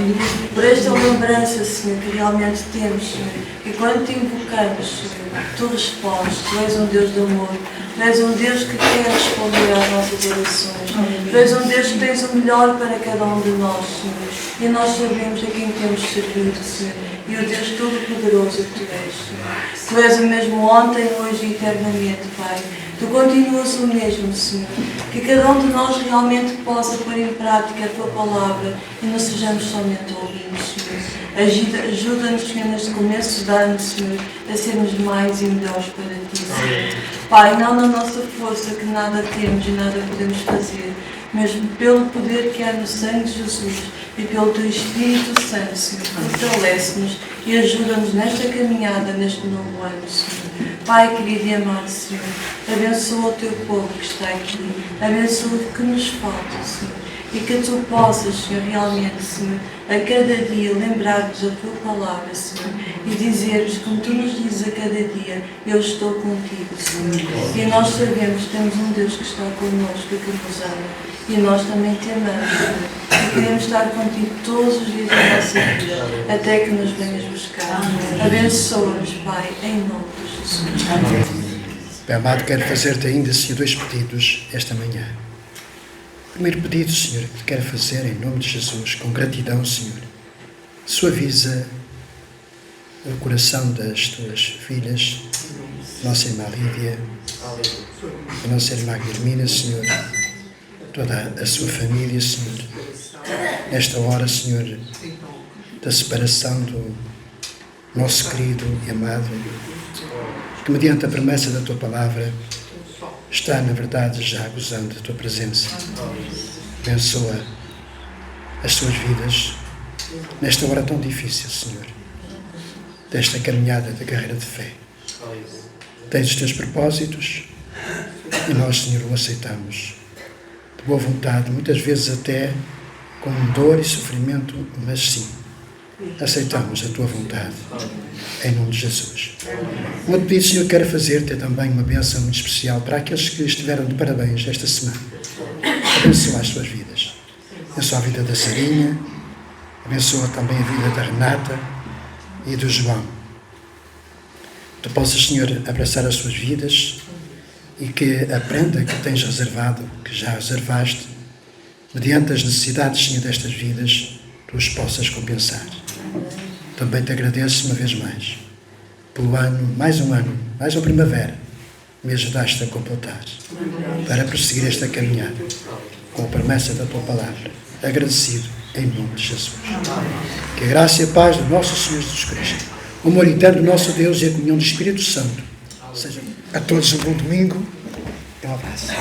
por esta lembrança, Senhor, que realmente temos, Senhor, e quando te invocamos, Senhor, tu respondes, tu és um Deus de amor, tu és um Deus que quer responder às nossas orações. Tu és um Deus que tens o melhor para cada um de nós, Senhor. E nós sabemos a quem temos servido, Senhor. E o Deus Todo-Poderoso que Tu és, Senhor. Tu és o mesmo ontem, hoje e eternamente, Pai. Tu continuas o mesmo, Senhor. Que cada um de nós realmente possa pôr em prática a Tua palavra e não sejamos somente ouvintes, Senhor. Ajuda-nos, Senhor, neste começo de ano, Senhor, a sermos mais e melhores para Ti, Senhor. Pai, não na nossa força que nada temos e nada podemos fazer, mas pelo poder que há no sangue de Jesus e pelo Teu Espírito Santo, Senhor, fortalece-nos e ajuda-nos nesta caminhada, neste novo ano, Senhor. Pai querido e amado Senhor, abençoa o Teu povo que está aqui, abençoa o que nos falta, Senhor, e que Tu possas, Senhor, realmente, Senhor, a cada dia lembrar-nos a Tua palavra, Senhor, e dizer-nos, como Tu nos dizes a cada dia, eu estou contigo, Senhor. E nós sabemos que temos um Deus que está connosco, que nos ama. E nós também te amamos, Senhor. E queremos estar contigo todos os dias da nossa vida, até que nos venhas buscar. Abençoa-nos, Pai, em nome de Jesus. Pai amado, quero fazer-te ainda, Senhor, 2 pedidos esta manhã. O primeiro pedido, Senhor, que te quero fazer em nome de Jesus, com gratidão, Senhor. Suaviza o coração das tuas filhas, nossa irmã Lídia, a nossa irmã Guilhermina, Senhor, toda a sua família, Senhor, nesta hora, Senhor, da separação do nosso querido e amado, que mediante a promessa da Tua palavra está, na verdade, já gozando da Tua presença. Abençoa as suas vidas nesta hora tão difícil, Senhor, desta caminhada da carreira de fé. Tens os Teus propósitos e nós, Senhor, o aceitamos de boa vontade, muitas vezes até com dor e sofrimento, mas sim, aceitamos a Tua vontade, em nome de Jesus. Um outro pedido, Senhor, quero fazer-te também uma bênção muito especial para aqueles que estiveram de parabéns esta semana. Abençoa as suas vidas. Abençoa a vida da Sarinha, abençoa também a vida da Renata e do João. Tu possas, Senhor, abraçar as suas vidas e que a prenda que tens reservado, que já reservaste, mediante as necessidades, Senhor, destas vidas, tu os possas compensar. Também te agradeço uma vez mais, pelo ano, mais uma primavera, me ajudaste a completar, para prosseguir esta caminhada, com a promessa da Tua palavra, agradecido em nome de Jesus. Que a graça e a paz do nosso Senhor Jesus Cristo, o amor eterno do nosso Deus e a comunhão do Espírito Santo, seja a todos um bom domingo e um abraço.